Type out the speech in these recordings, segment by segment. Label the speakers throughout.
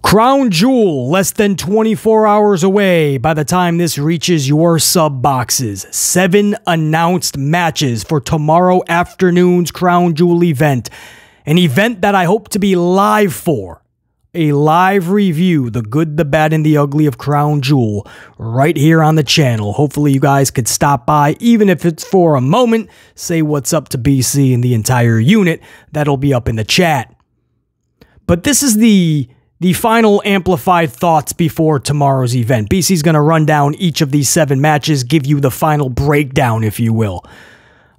Speaker 1: Crown Jewel, less than 24 hours away by the time this reaches your sub boxes. 7 announced matches for tomorrow afternoon's Crown Jewel event. An event that I hope to be live for. A live review, the good, the bad, and the ugly of Crown Jewel, right here on the channel. Hopefully you guys could stop by, even if it's for a moment, say what's up to BC and the entire unit. That'll be up in the chat. But this is the final amplified thoughts before tomorrow's event. BC's going to run down each of these 7 matches, give you the final breakdown, if you will.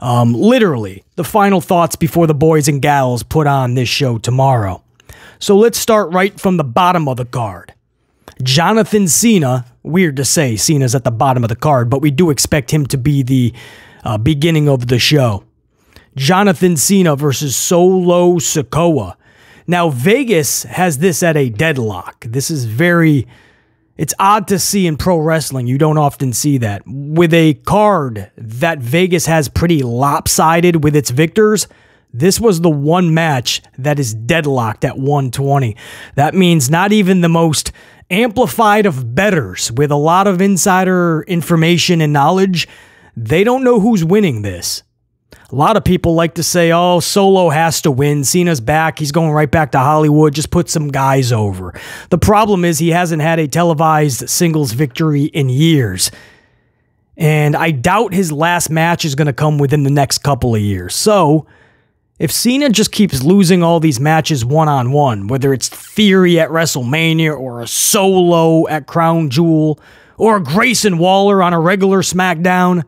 Speaker 1: Literally, the final thoughts before the boys and gals put on this show tomorrow. So let's start right from the bottom of the card. Jonathan Cena, weird to say Cena's at the bottom of the card, but we do expect him to be the beginning of the show. Jonathan Cena versus Solo Sikoa. Now, Vegas has this at a deadlock. This is it's odd to see in pro wrestling. You don't often see that. With a card that Vegas has pretty lopsided with its victors, this was the one match that is deadlocked at 120. That means not even the most amplified of bettors with a lot of insider information and knowledge, they don't know who's winning this. A lot of people like to say, oh, Solo has to win. Cena's back. He's going right back to Hollywood. Just put some guys over. The problem is he hasn't had a televised singles victory in years. And I doubt his last match is going to come within the next couple of years. So if Cena just keeps losing all these matches one-on-one, whether it's Theory at WrestleMania or a Solo at Crown Jewel or a Grayson Waller on a regular SmackDown,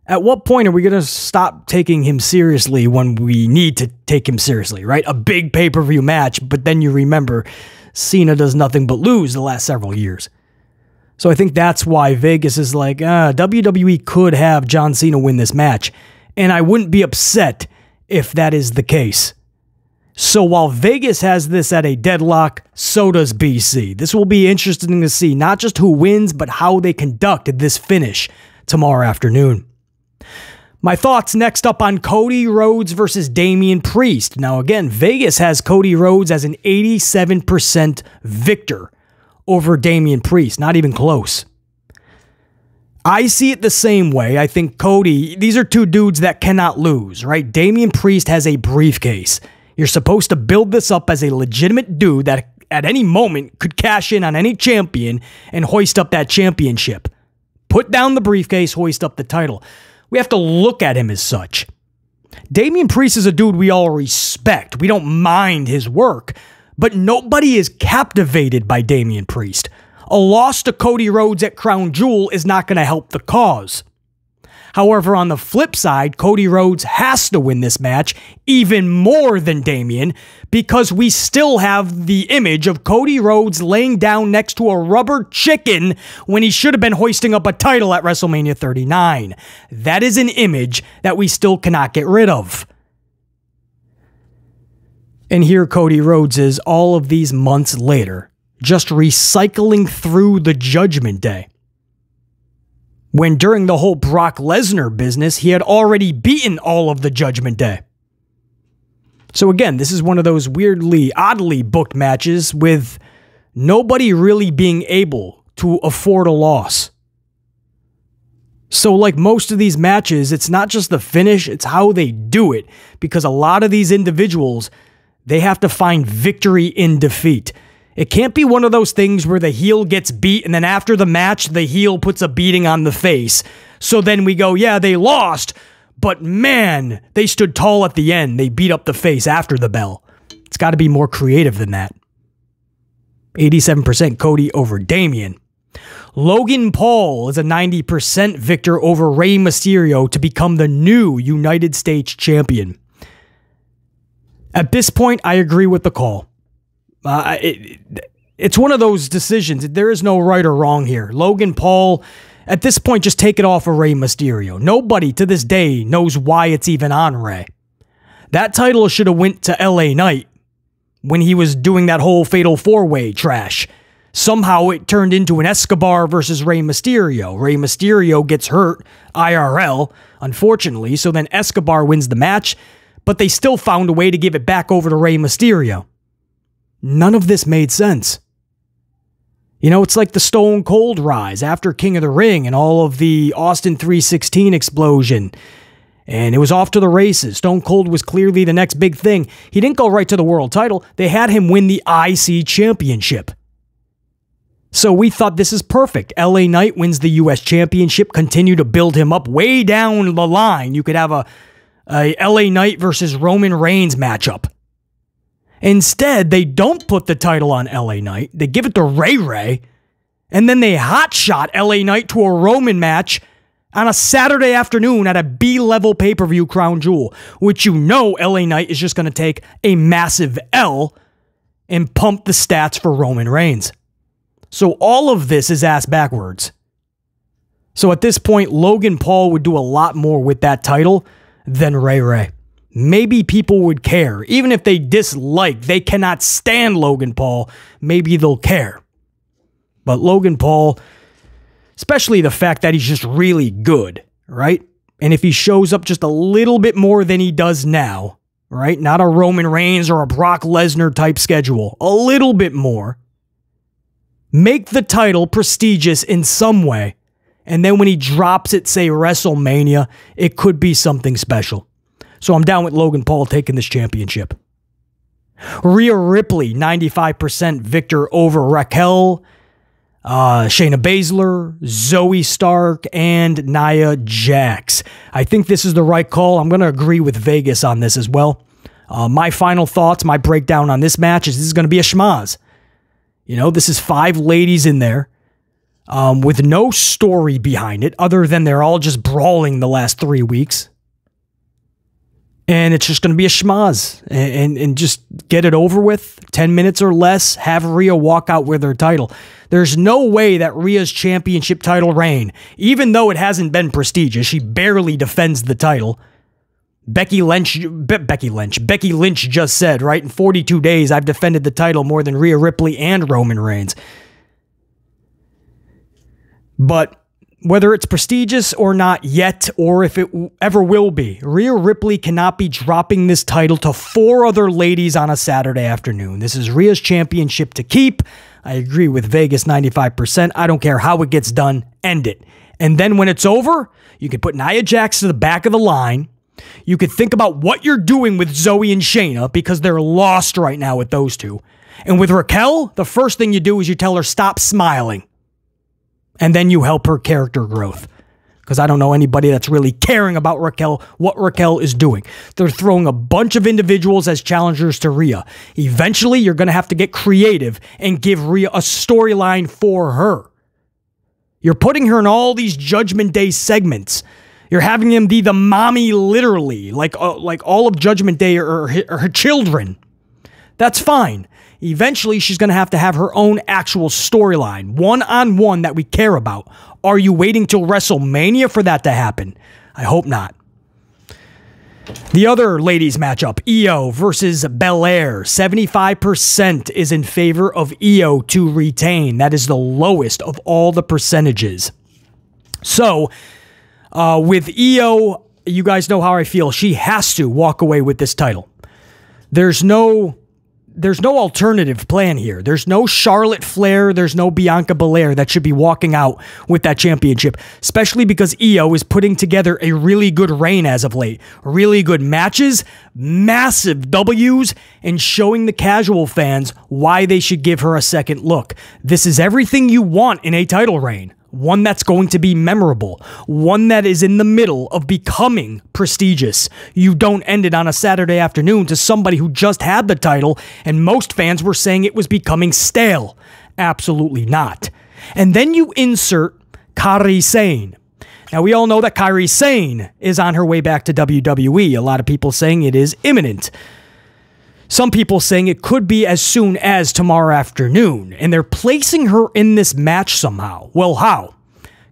Speaker 1: at what point are we going to stop taking him seriously when we need to take him seriously, right? A big pay-per-view match, but then you remember Cena does nothing but lose the last several years. So I think that's why Vegas is like, WWE could have John Cena win this match, and I wouldn't be upset if that is the case. So while Vegas has this at a deadlock, so does BC. This will be interesting to see, not just who wins, but how they conduct this finish tomorrow afternoon. My thoughts next up on Cody Rhodes versus Damian Priest. Now again, Vegas has Cody Rhodes as an 87% victor over Damian Priest. Not even close. I see it the same way. I think Cody, these are two dudes that cannot lose, right? Damian Priest has a briefcase. You're supposed to build this up as a legitimate dude that at any moment could cash in on any champion and hoist up that championship. Put down the briefcase, hoist up the title. We have to look at him as such. Damian Priest is a dude we all respect. We don't mind his work, but nobody is captivated by Damian Priest. A loss to Cody Rhodes at Crown Jewel is not going to help the cause. However, on the flip side, Cody Rhodes has to win this match even more than Damian because we still have the image of Cody Rhodes laying down next to a rubber chicken when he should have been hoisting up a title at WrestleMania 39. That is an image that we still cannot get rid of. And here Cody Rhodes is all of these months later, just recycling through the Judgment Day. When during the whole Brock Lesnar business, he had already beaten all of the Judgment Day. So again, this is one of those oddly booked matches with nobody really being able to afford a loss. So like most of these matches, it's not just the finish, it's how they do it. Because a lot of these individuals, they have to find victory in defeat. It can't be one of those things where the heel gets beat and then after the match, the heel puts a beating on the face. So then we go, yeah, they lost, but man, they stood tall at the end. They beat up the face after the bell. It's got to be more creative than that. 87% Cody over Damian. Logan Paul is a 90% victor over Rey Mysterio to become the new United States champion. At this point, I agree with the call. It's one of those decisions. There is no right or wrong here. Logan Paul, at this point, just take it off of Rey Mysterio. Nobody to this day knows why it's even on Rey. That title should have went to LA Knight when he was doing that whole Fatal 4-Way trash. Somehow it turned into an Escobar versus Rey Mysterio. Rey Mysterio gets hurt, IRL, unfortunately, so then Escobar wins the match, but they still found a way to give it back over to Rey Mysterio. None of this made sense. You know, it's like the Stone Cold rise after King of the Ring and all of the Austin 316 explosion. And it was off to the races. Stone Cold was clearly the next big thing. He didn't go right to the world title. They had him win the IC championship. So we thought this is perfect. LA Knight wins the US championship, continue to build him up way down the line. You could have a LA Knight versus Roman Reigns matchup. Instead, they don't put the title on LA Knight. They give it to Ray Ray. And then they hotshot LA Knight to a Roman match on a Saturday afternoon at a B-level pay-per-view Crown Jewel, which you know LA Knight is just going to take a massive L and pump the stats for Roman Reigns. So all of this is ass backwards. So at this point, Logan Paul would do a lot more with that title than Ray Ray. Maybe people would care. Even if they dislike, they cannot stand Logan Paul, maybe they'll care. But Logan Paul, especially the fact that he's just really good, right? And if he shows up just a little bit more than he does now, right? Not a Roman Reigns or a Brock Lesnar type schedule. A little bit more. Make the title prestigious in some way. And then when he drops it, say WrestleMania, it could be something special. So I'm down with Logan Paul taking this championship. Rhea Ripley, 95% victor over Raquel, Shayna Baszler, Zoe Stark, and Nia Jax. I think this is the right call. I'm going to agree with Vegas on this as well. My final thoughts, my breakdown on this match is this is going to be a schmaz. You know, this is 5 ladies in there with no story behind it other than they're all just brawling the last 3 weeks. And it's just going to be a schmaz and just get it over with. 10 minutes or less, have Rhea walk out with her title. There's no way that Rhea's championship title reign, even though it hasn't been prestigious, she barely defends the title. Becky Lynch just said, right, in 42 days, I've defended the title more than Rhea Ripley and Roman Reigns. But whether it's prestigious or not yet, or if it ever will be, Rhea Ripley cannot be dropping this title to 4 other ladies on a Saturday afternoon. This is Rhea's championship to keep. I agree with Vegas 95%. I don't care how it gets done. End it. And then when it's over, you can put Nia Jax to the back of the line. You could think about what you're doing with Zoe and Shayna because they're lost right now with those two. And with Raquel, the first thing you do is you tell her stop smiling. And then you help her character growth. Because I don't know anybody that's really caring about Raquel, what Raquel is doing. They're throwing a bunch of individuals as challengers to Rhea. Eventually, you're going to have to get creative and give Rhea a storyline for her. You're putting her in all these Judgment Day segments. You're having them be the mommy literally, like all of Judgment Day or her children. That's fine. Eventually, she's going to have her own actual storyline, one-on-one that we care about. Are you waiting till WrestleMania for that to happen? I hope not. The other ladies matchup, Io versus Belair. 75% is in favor of Io to retain. That is the lowest of all the percentages. So, with Io, you guys know how I feel. She has to walk away with this title. There's no alternative plan here. There's no Charlotte Flair. There's no Bianca Belair that should be walking out with that championship, especially because Io is putting together a really good reign as of late. Really good matches, massive W's, and showing the casual fans why they should give her a second look. This is everything you want in a title reign. One that's going to be memorable. One that is in the middle of becoming prestigious. You don't end it on a Saturday afternoon to somebody who just had the title, and most fans were saying it was becoming stale. Absolutely not. And then you insert Kairi Sane. Now, we all know that Kairi Sane is on her way back to WWE. A lot of people saying it is imminent. Some people saying it could be as soon as tomorrow afternoon, and they're placing her in this match somehow. Well, how?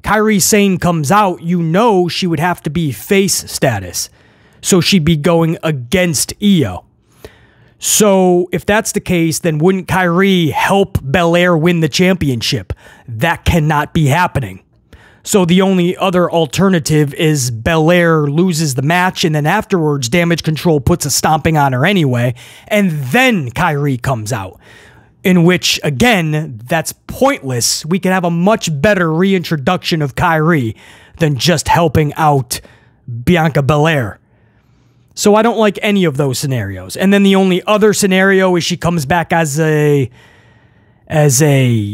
Speaker 1: Kairi Sane comes out, you know she would have to be face status, so she'd be going against Io. So if that's the case, then wouldn't Kairi help Belair win the championship? That cannot be happening. So the only other alternative is Belair loses the match, and then afterwards, Damage Control puts a stomping on her anyway, and then Kairi comes out. in which, again, that's pointless. We can have a much better reintroduction of Kyrie than just helping out Bianca Belair. So I don't like any of those scenarios. And then the only other scenario is she comes back as a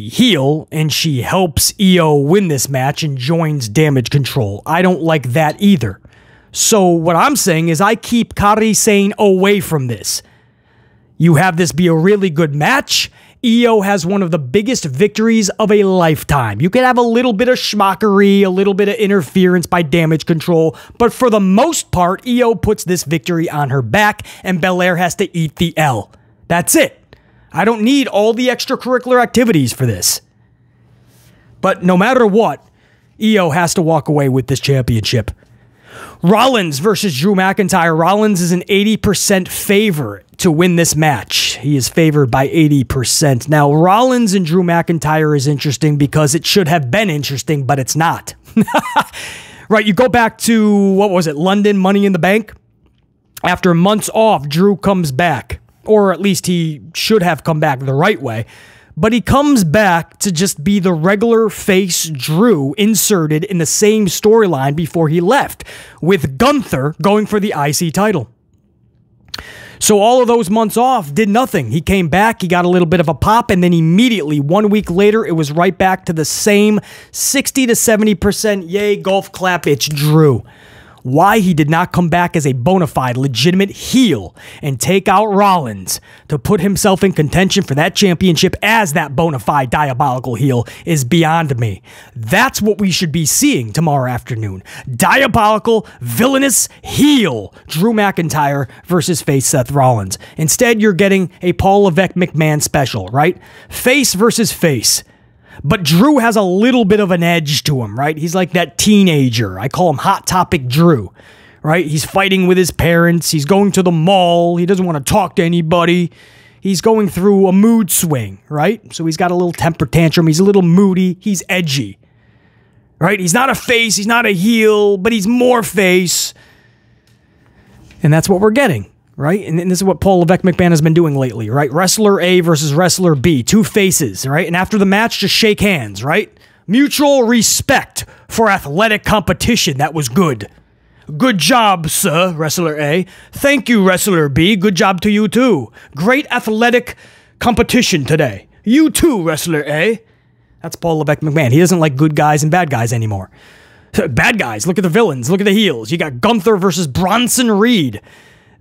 Speaker 1: heel and she helps Io win this match and joins Damage Control. I don't like that either. So what I'm saying is I keep Kairi Sane away from this. You have this be a really good match. Io has one of the biggest victories of a lifetime. You could have a little bit of schmockery, a little bit of interference by Damage Control, but for the most part, Io puts this victory on her back, and Belair has to eat the L. That's it. I don't need all the extracurricular activities for this. But no matter what, Io has to walk away with this championship. Rollins versus Drew McIntyre. Rollins is an 80% favorite to win this match. He is favored by 80%. Now, Rollins and Drew McIntyre is interesting because it should have been interesting, but it's not. Right, you go back to, what was it, London Money in the Bank? After months off, Drew comes back. Or at least he should have come back the right way. But he comes back to just be the regular face Drew inserted in the same storyline before he left, with Gunther going for the IC title. So all of those months off did nothing. He came back, he got a little bit of a pop, and then immediately, 1 week later, it was right back to the same 60 to 70% yay, golf clap, it's Drew. Why he did not come back as a bona fide, legitimate heel and take out Rollins to put himself in contention for that championship as that bona fide diabolical heel is beyond me. That's what we should be seeing tomorrow afternoon. Diabolical, villainous heel Drew McIntyre versus face Seth Rollins. Instead, you're getting a Paul Levesque McMahon special, right? Face versus face. But Drew has a little bit of an edge to him, right? He's like that teenager. I call him Hot Topic Drew, right? He's fighting with his parents. He's going to the mall. He doesn't want to talk to anybody. He's going through a mood swing, right? So he's got a little temper tantrum. He's a little moody. He's edgy, right? He's not a face. He's not a heel, but he's more face. And that's what we're getting. Right? And this is what Paul Levesque McMahon has been doing lately, right? Wrestler A versus Wrestler B, two faces, right? And after the match, just shake hands, right? Mutual respect for athletic competition. That was good. Good job, sir, Wrestler A. Thank you, Wrestler B. Good job to you, too. Great athletic competition today. You too, Wrestler A. That's Paul Levesque McMahon. He doesn't like good guys and bad guys anymore. Bad guys, look at the villains, look at the heels. You got Gunther versus Bronson Reed.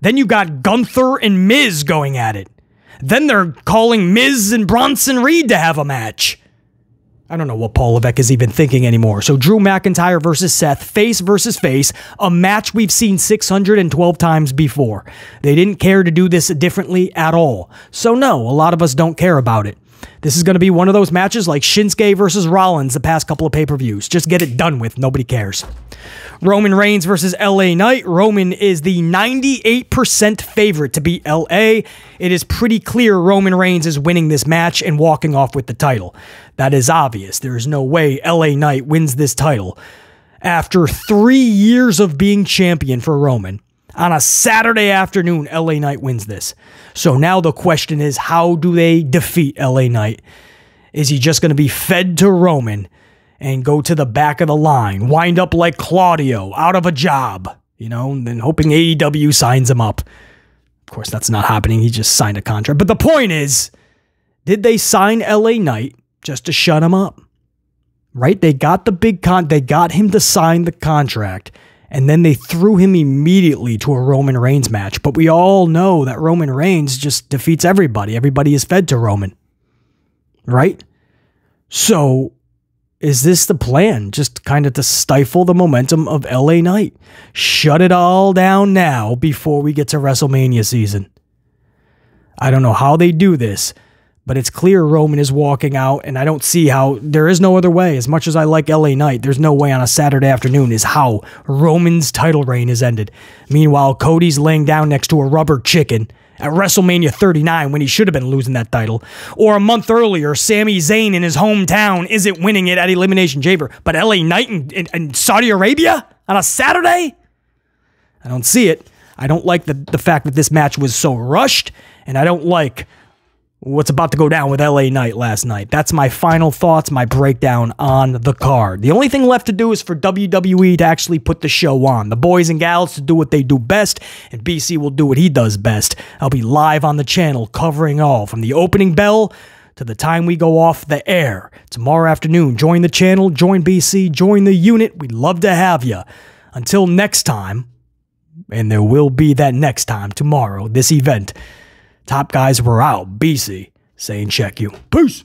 Speaker 1: Then you got Gunther and Miz going at it. Then they're calling Miz and Bronson Reed to have a match. I don't know what Paul Levesque is even thinking anymore. So Drew McIntyre versus Seth, face versus face, a match we've seen 612 times before. They didn't care to do this differently at all. So no, a lot of us don't care about it. This is going to be one of those matches like Shinsuke versus Rollins the past couple of pay-per-views. Just get it done with. Nobody cares. Roman Reigns versus LA Knight. Roman is the 98% favorite to beat LA. It is pretty clear Roman Reigns is winning this match and walking off with the title. That is obvious. There is no way LA Knight wins this title. After 3 years of being champion for Roman, on a Saturday afternoon, LA Knight wins this. So now the question is, how do they defeat LA Knight? Is he just going to be fed to Roman and go to the back of the line, wind up like Claudio, out of a job, you know, and then hoping AEW signs him up? Of course, that's not happening. He just signed a contract. But the point is, did they sign LA Knight just to shut him up? Right? They got the big they got him to sign the contract, and then they threw him immediately to a Roman Reigns match. But we all know that Roman Reigns just defeats everybody. Everybody is fed to Roman. Right? So, is this the plan? Just kind of to stifle the momentum of LA Knight? Shut it all down now before we get to WrestleMania season. I don't know how they do this, but it's clear Roman is walking out, and I don't see how. There is no other way. As much as I like LA Knight, there's no way on a Saturday afternoon is how Roman's title reign is ended. Meanwhile, Cody's laying down next to a rubber chicken at WrestleMania 39 when he should have been losing that title. Or a month earlier, Sami Zayn in his hometown isn't winning it at Elimination Chamber. But LA Knight in Saudi Arabia on a Saturday? I don't see it. I don't like the fact that this match was so rushed, and I don't like what's about to go down with LA Knight last night. That's my final thoughts, my breakdown on the card. The only thing left to do is for WWE to actually put the show on. The boys and gals to do what they do best, and BC will do what he does best. I'll be live on the channel covering all from the opening bell to the time we go off the air tomorrow afternoon. Join the channel, join BC, join the unit. We'd love to have you. Until next time, and there will be that next time tomorrow, this event. Top guys, we're out. BC saying check you. Peace.